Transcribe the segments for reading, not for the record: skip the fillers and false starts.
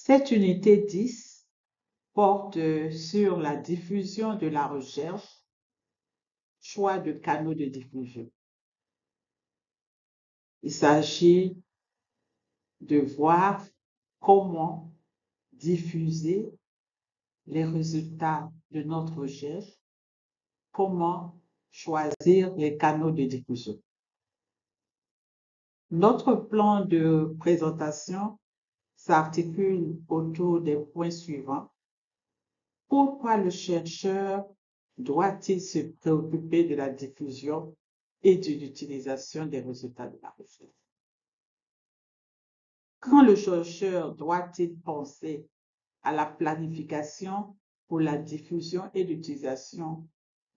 Cette unité 10 porte sur la diffusion de la recherche, choix de canaux de diffusion. Il s'agit de voir comment diffuser les résultats de notre recherche, comment choisir les canaux de diffusion. Notre plan de présentation s'articule autour des points suivants. Pourquoi le chercheur doit-il se préoccuper de la diffusion et de l'utilisation des résultats de la recherche? Quand le chercheur doit-il penser à la planification pour la diffusion et l'utilisation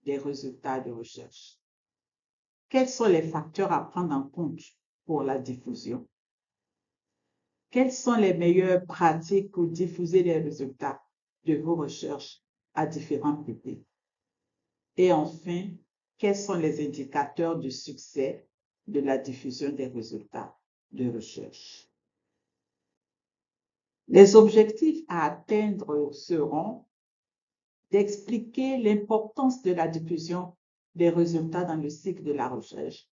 des résultats de recherche? Quels sont les facteurs à prendre en compte pour la diffusion? Quelles sont les meilleures pratiques pour diffuser les résultats de vos recherches à différents publics? Et enfin, quels sont les indicateurs de succès de la diffusion des résultats de recherche? Les objectifs à atteindre seront d'expliquer l'importance de la diffusion des résultats dans le cycle de la recherche,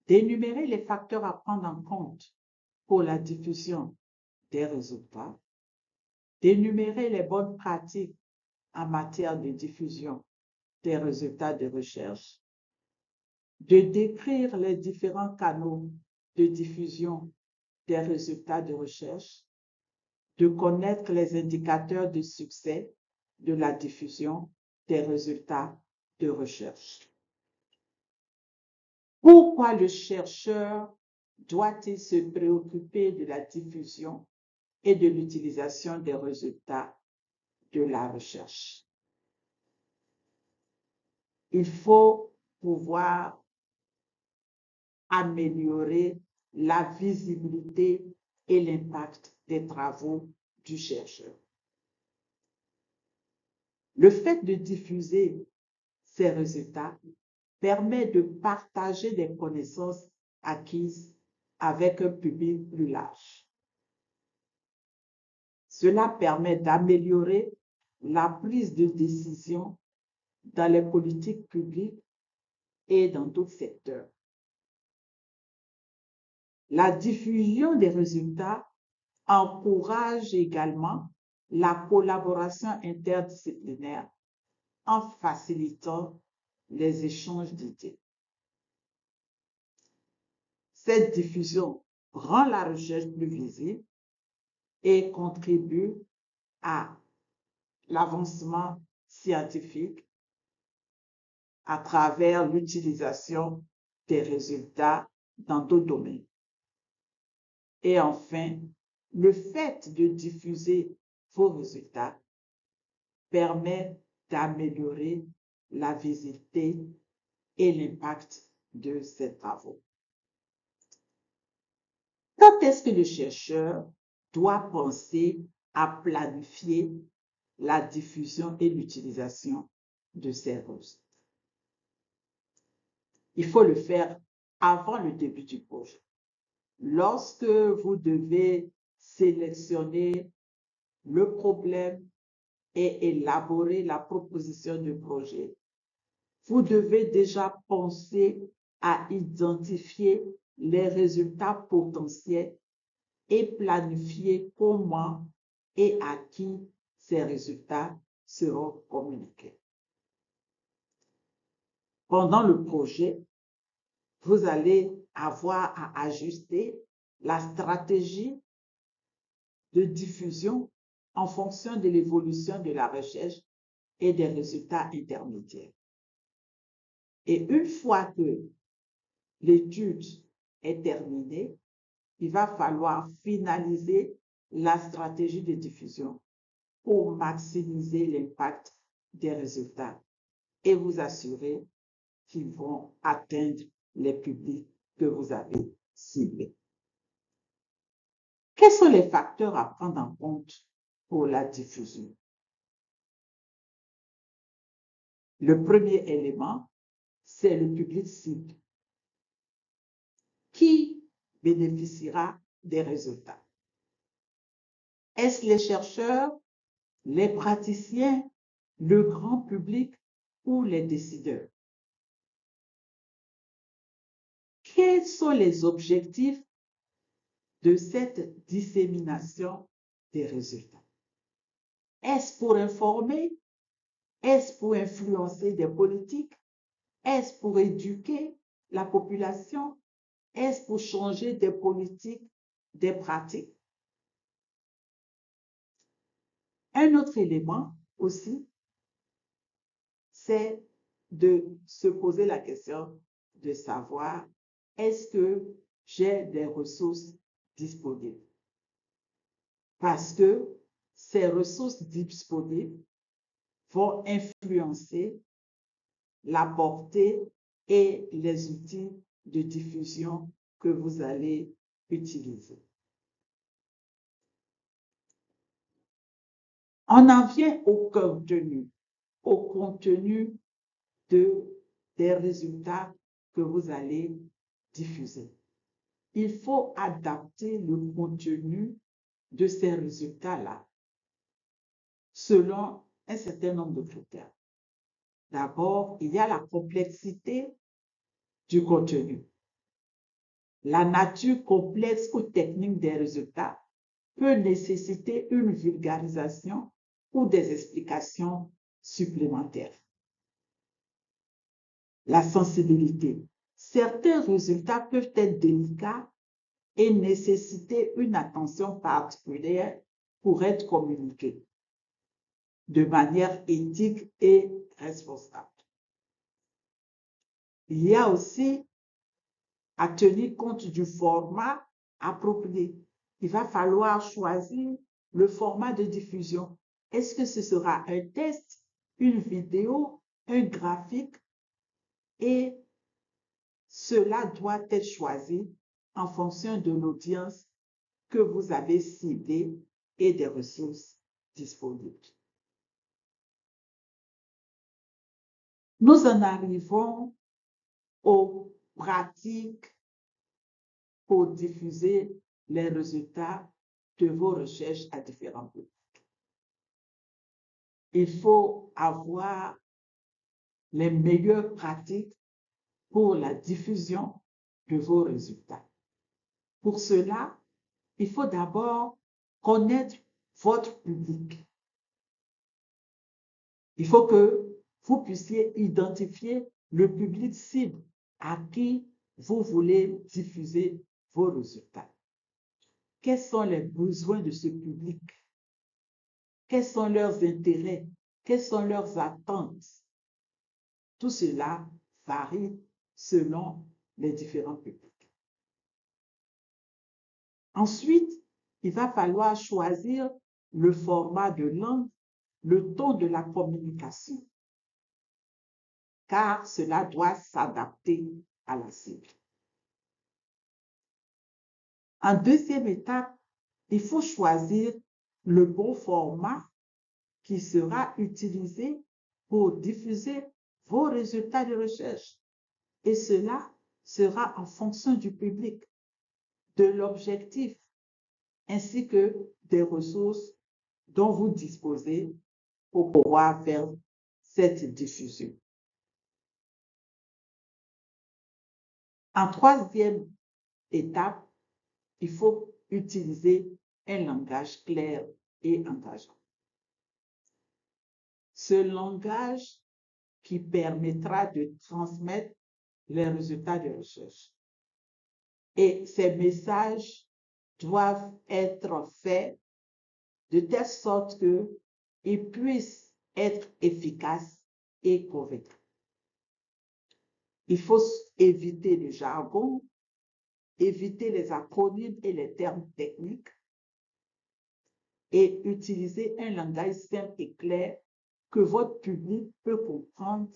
d'énumérer les facteurs à prendre en compte pour la diffusion des résultats, d'énumérer les bonnes pratiques en matière de diffusion des résultats de recherche, de décrire les différents canaux de diffusion des résultats de recherche, de connaître les indicateurs de succès de la diffusion des résultats de recherche. Pourquoi le chercheur doit-il se préoccuper de la diffusion et de l'utilisation des résultats de la recherche? Il faut pouvoir améliorer la visibilité et l'impact des travaux du chercheur. Le fait de diffuser ces résultats permet de partager des connaissances acquises avec un public plus large. Cela permet d'améliorer la prise de décision dans les politiques publiques et dans d'autres secteurs. La diffusion des résultats encourage également la collaboration interdisciplinaire en facilitant les échanges d'idées. Cette diffusion rend la recherche plus visible et contribue à l'avancement scientifique à travers l'utilisation des résultats dans d'autres domaines. Et enfin, le fait de diffuser vos résultats permet d'améliorer la visibilité et l'impact de ces travaux. Quand est-ce que le chercheur doit penser à planifier la diffusion et l'utilisation de ces résultats? Il faut le faire avant le début du projet. Lorsque vous devez sélectionner le problème et élaborer la proposition de projet, vous devez déjà penser à identifier les résultats potentiels et planifier comment et à qui ces résultats seront communiqués. Pendant le projet, vous allez avoir à ajuster la stratégie de diffusion en fonction de l'évolution de la recherche et des résultats intermédiaires. Et une fois que l'étude est terminée, il va falloir finaliser la stratégie de diffusion pour maximiser l'impact des résultats et vous assurer qu'ils vont atteindre les publics que vous avez ciblés. Quels sont les facteurs à prendre en compte pour la diffusion? Le premier élément, c'est le public cible qui bénéficiera des résultats. Est-ce les chercheurs, les praticiens, le grand public ou les décideurs? Quels sont les objectifs de cette dissémination des résultats? Est-ce pour informer? Est-ce pour influencer des politiques? Est-ce pour éduquer la population? Est-ce pour changer des politiques, des pratiques? Un autre élément aussi, c'est de se poser la question de savoir, est-ce que j'ai des ressources disponibles? Parce que ces ressources disponibles vont influencer la portée et les outils de diffusion que vous allez utiliser. On en vient au contenu des résultats que vous allez diffuser. Il faut adapter le contenu de ces résultats-là selon un certain nombre de critères. D'abord, il y a la complexité du contenu. La nature complexe ou technique des résultats peut nécessiter une vulgarisation ou des explications supplémentaires. La sensibilité. Certains résultats peuvent être délicats et nécessiter une attention particulière pour être communiqués de manière éthique et responsable. Il y a aussi à tenir compte du format approprié. Il va falloir choisir le format de diffusion. Est-ce que ce sera un test, une vidéo, un graphique? Et cela doit être choisi en fonction de l'audience que vous avez ciblée et des ressources disponibles. Nous en arrivons aux pratiques pour diffuser les résultats de vos recherches à différents publics. Il faut avoir les meilleures pratiques pour la diffusion de vos résultats. Pour cela, il faut d'abord connaître votre public. Il faut que vous puissiez identifier le public cible à qui vous voulez diffuser vos résultats. Quels sont les besoins de ce public? Quels sont leurs intérêts? Quelles sont leurs attentes? Tout cela varie selon les différents publics. Ensuite, il va falloir choisir le format de langue, le ton de la communication, car cela doit s'adapter à la cible. En deuxième étape, il faut choisir le bon format qui sera utilisé pour diffuser vos résultats de recherche. Et cela sera en fonction du public, de l'objectif, ainsi que des ressources dont vous disposez pour pouvoir faire cette diffusion. En troisième étape, il faut utiliser un langage clair et engageant. Ce langage qui permettra de transmettre les résultats de recherche. Et ces messages doivent être faits de telle sorte qu'ils puissent être efficaces et convaincants. Il faut éviter le jargon, éviter les acronymes et les termes techniques et utiliser un langage simple et clair que votre public peut comprendre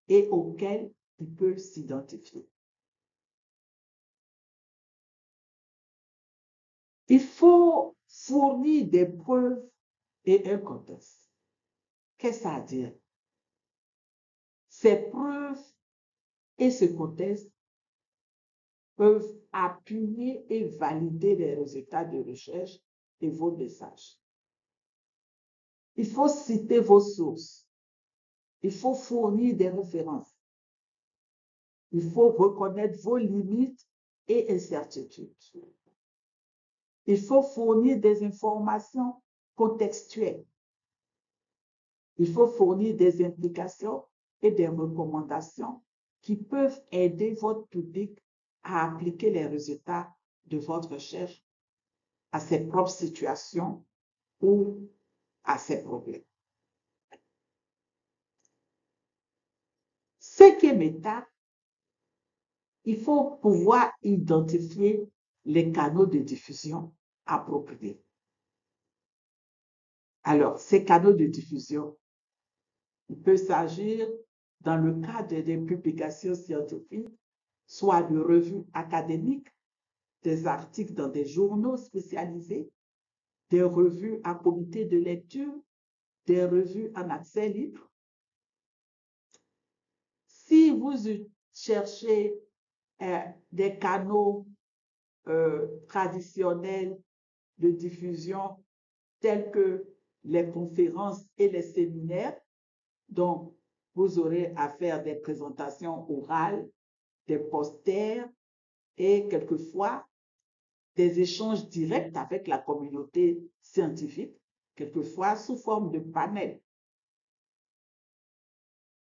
et auquel il peut s'identifier. Il faut fournir des preuves et un contexte. Qu'est-ce que ça veut dire? Ces preuves et ce contexte peuvent appuyer et valider les résultats de recherche et vos messages. Il faut citer vos sources. Il faut fournir des références. Il faut reconnaître vos limites et incertitudes. Il faut fournir des informations contextuelles. Il faut fournir des implications et des recommandations qui peuvent aider votre public à appliquer les résultats de votre recherche à ses propres situations ou à ses problèmes. Cinquième étape, il faut pouvoir identifier les canaux de diffusion appropriés. Alors, ces canaux de diffusion, il peut s'agir, dans le cadre des publications scientifiques, soit de revues académiques, des articles dans des journaux spécialisés, des revues à comité de lecture, des revues en accès libre. Si vous cherchez des canaux traditionnels de diffusion tels que les conférences et les séminaires, donc vous aurez à faire des présentations orales, des posters et quelquefois des échanges directs avec la communauté scientifique, quelquefois sous forme de panel.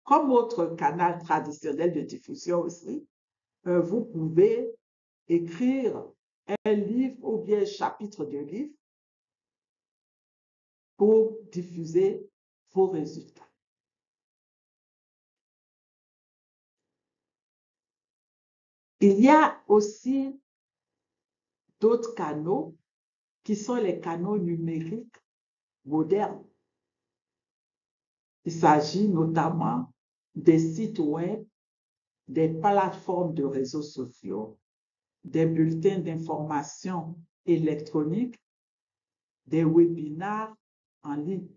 Comme autre canal traditionnel de diffusion aussi, vous pouvez écrire un livre ou bien un chapitre de livre pour diffuser vos résultats. Il y a aussi d'autres canaux qui sont les canaux numériques modernes. Il s'agit notamment des sites web, des plateformes de réseaux sociaux, des bulletins d'information électroniques, des webinaires en ligne.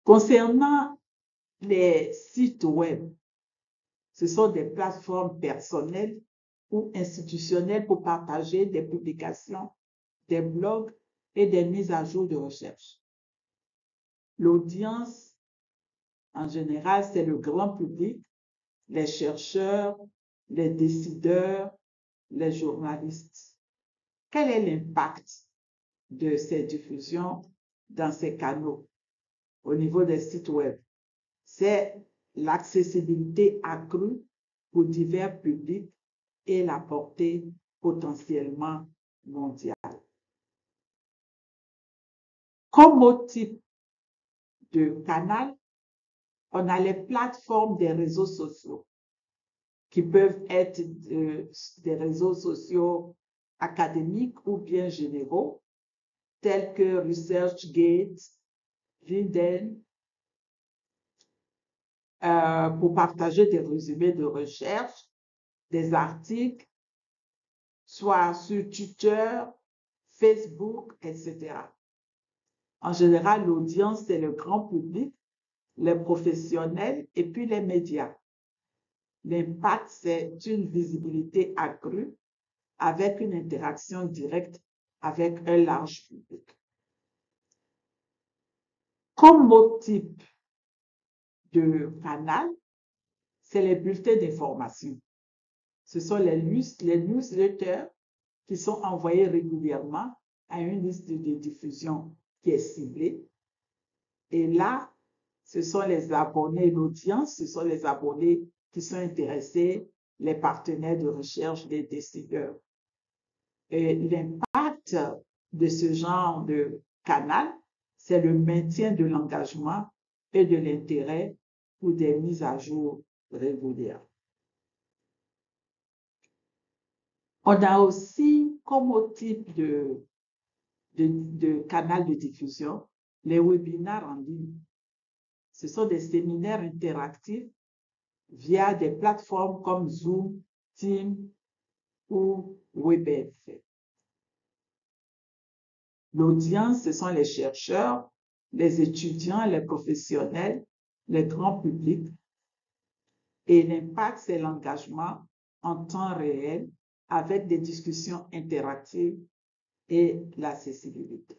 Concernant les sites web, ce sont des plateformes personnelles ou institutionnelles pour partager des publications, des blogs et des mises à jour de recherche. L'audience, en général, c'est le grand public, les chercheurs, les décideurs, les journalistes. Quel est l'impact de ces diffusions dans ces canaux au niveau des sites web? C'est l'accessibilité accrue pour divers publics et la portée potentiellement mondiale. Comme autre type de canal, on a les plateformes des réseaux sociaux qui peuvent être des réseaux sociaux académiques ou bien généraux, tels que ResearchGate, LinkedIn, pour partager des résumés de recherche, des articles, soit sur Twitter, Facebook, etc. En général, l'audience, c'est le grand public, les professionnels et puis les médias. L'impact, c'est une visibilité accrue avec une interaction directe avec un large public. Comme autre type de canal, c'est les bulletins d'information. Ce sont les newsletters qui sont envoyés régulièrement à une liste de diffusion qui est ciblée. Et là, ce sont les abonnés, l'audience, ce sont les abonnés qui sont intéressés, les partenaires de recherche, les décideurs. Et l'impact de ce genre de canal, c'est le maintien de l'engagement et de l'intérêt pour des mises à jour régulières. On a aussi comme autre type de canal de diffusion les webinaires en ligne. Ce sont des séminaires interactifs via des plateformes comme Zoom, Teams ou WebEx. L'audience, ce sont les chercheurs, les étudiants, les professionnels, les grands publics. Et l'impact, c'est l'engagement en temps réel avec des discussions interactives et l'accessibilité.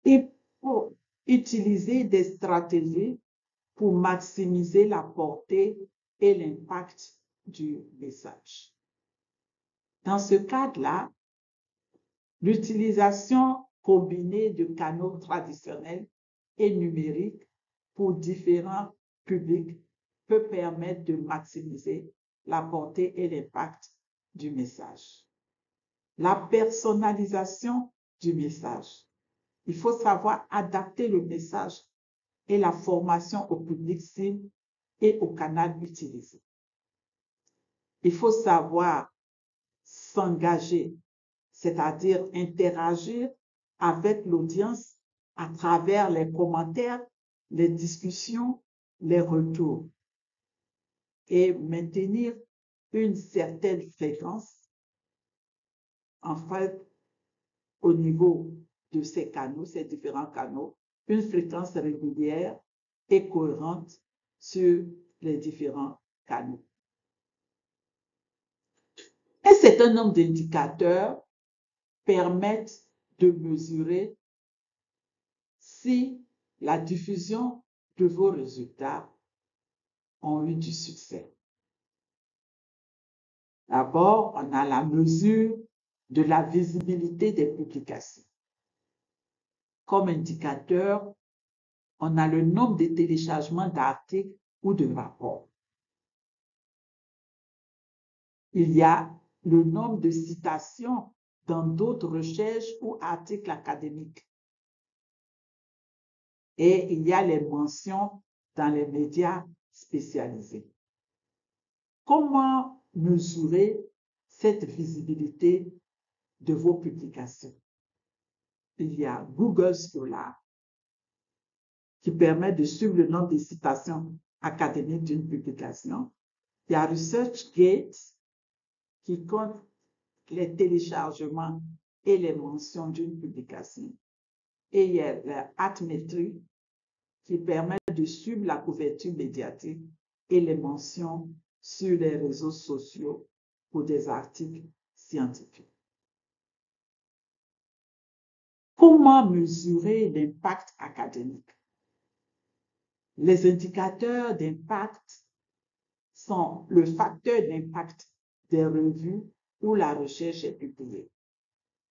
Il faut utiliser des stratégies pour maximiser la portée et l'impact du message. Dans ce cadre-là, l'utilisation combinée de canaux traditionnels et numériques pour différents publics peut permettre de maximiser la portée et l'impact du message. La personnalisation du message. Il faut savoir adapter le message et la formation au public cible et au canal utilisé. Il faut savoir s'engager, c'est-à-dire interagir avec l'audience à travers les commentaires, les discussions, les retours et maintenir une certaine fréquence en fait au niveau de ces canaux, ces différents canaux, une fréquence régulière et cohérente sur les différents canaux. Un certain nombre d'indicateurs permettent de mesurer si la diffusion de vos résultats ont eu du succès. D'abord, on a la mesure de la visibilité des publications. Comme indicateur, on a le nombre de téléchargements d'articles ou de rapports. Il y a le nombre de citations dans d'autres recherches ou articles académiques. Et il y a les mentions dans les médias spécialisés. Comment mesurer cette visibilité de vos publications? Il y a Google Scholar qui permet de suivre le nombre de citations académiques d'une publication. Il y a ResearchGate qui compte les téléchargements et les mentions d'une publication. Et il y a la Artmetric qui permet de suivre la couverture médiatique et les mentions sur les réseaux sociaux pour des articles scientifiques. Comment mesurer l'impact académique? Les indicateurs d'impact sont le facteur d'impact des revues où la recherche est publiée.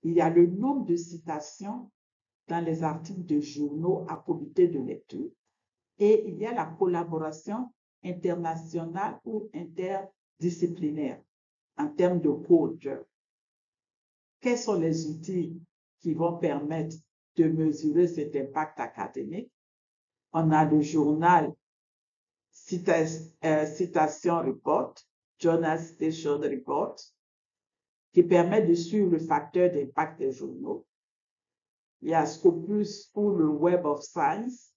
Il y a le nombre de citations dans les articles de journaux à comité de lecture et il y a la collaboration internationale ou interdisciplinaire en termes de code. Quels sont les outils qui vont permettre de mesurer cet impact académique? On a le journal Citation Report, Journal Citation Report, qui permet de suivre le facteur d'impact des journaux. Il y a Scopus pour le Web of Science,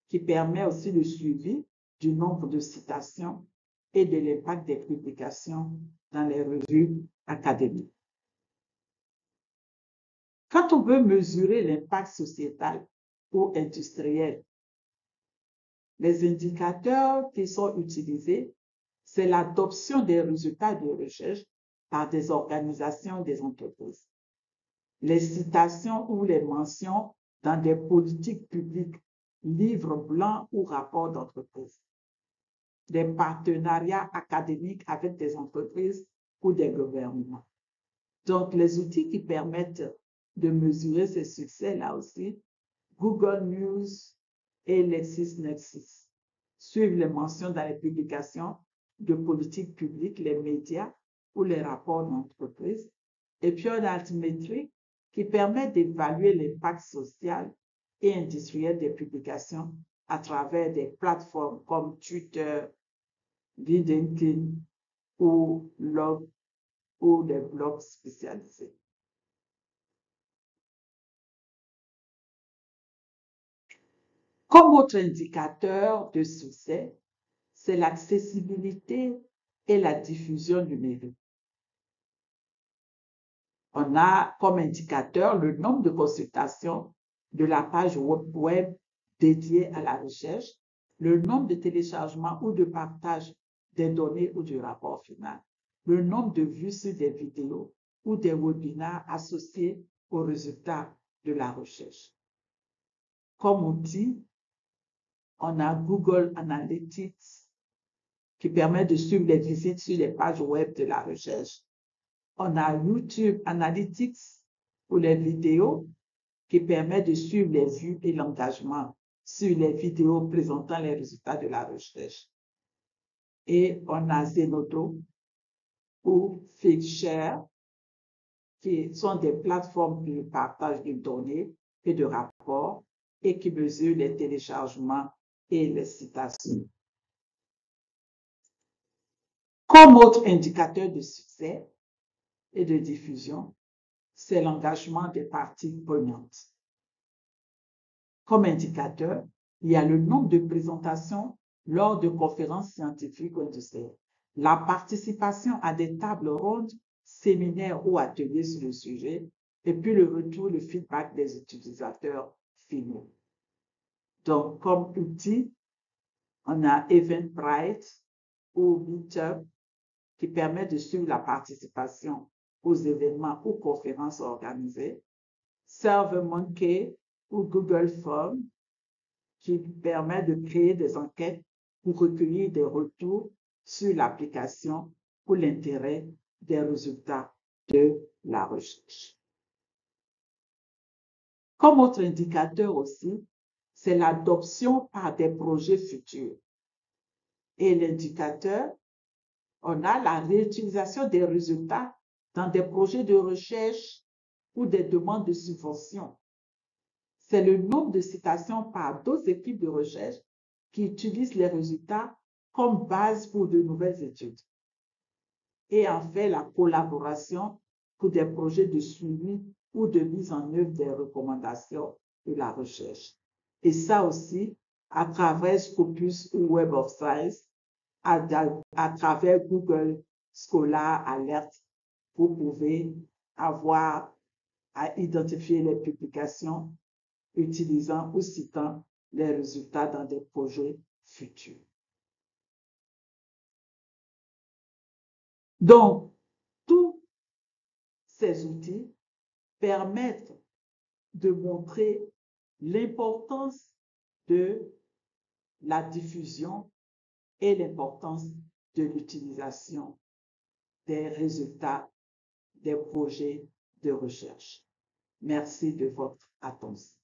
qui permet aussi le suivi du nombre de citations et de l'impact des publications dans les revues académiques. Quand on veut mesurer l'impact sociétal ou industriel, les indicateurs qui sont utilisés, c'est l'adoption des résultats de recherche par des organisations et des entreprises. Les citations ou les mentions dans des politiques publiques, livres blancs ou rapports d'entreprise. Des partenariats académiques avec des entreprises ou des gouvernements. Donc, les outils qui permettent de mesurer ces succès-là aussi, Google News et LexisNexis suivent les mentions dans les publications de politique publique, les médias ou les rapports d'entreprise. Et puis, on a Artmetric qui permet d'évaluer l'impact social et industriel des publications à travers des plateformes comme Twitter, LinkedIn ou des blogs spécialisés. Comme autre indicateur de succès, c'est l'accessibilité et la diffusion numérique. On a comme indicateur le nombre de consultations de la page web dédiée à la recherche, le nombre de téléchargements ou de partages des données ou du rapport final, le nombre de vues sur des vidéos ou des webinaires associés aux résultats de la recherche. Comme outil, on a Google Analytics qui permet de suivre les visites sur les pages web de la recherche. On a YouTube Analytics pour les vidéos qui permet de suivre les vues et l'engagement sur les vidéos présentant les résultats de la recherche. Et on a Zenodo ou Figshare qui sont des plateformes de partage de données et de rapports et qui mesurent les téléchargements et les citations. Comme autre indicateur de succès et de diffusion, c'est l'engagement des parties prenantes. Comme indicateur, il y a le nombre de présentations lors de conférences scientifiques ou industrielles, la participation à des tables rondes, séminaires ou ateliers sur le sujet, et puis le retour, le feedback des utilisateurs finaux. Donc, comme outil, on a Eventbrite ou Meetup qui permet de suivre la participation aux événements ou conférences organisées, SurveyMonkey ou Google Forms qui permet de créer des enquêtes pour recueillir des retours sur l'application ou l'intérêt des résultats de la recherche. Comme autre indicateur aussi, c'est l'adoption par des projets futurs. Et l'indicateur, on a la réutilisation des résultats dans des projets de recherche ou des demandes de subvention. C'est le nombre de citations par d'autres équipes de recherche qui utilisent les résultats comme base pour de nouvelles études. Et enfin, la collaboration pour des projets de suivi ou de mise en œuvre des recommandations de la recherche. Et ça aussi, à travers Scopus ou Web of Science, à travers Google Scholar Alert, vous pouvez avoir à identifier les publications utilisant ou citant les résultats dans des projets futurs. Donc, tous ces outils permettent de montrer l'importance de la diffusion et l'importance de l'utilisation des résultats des projets de recherche. Merci de votre attention.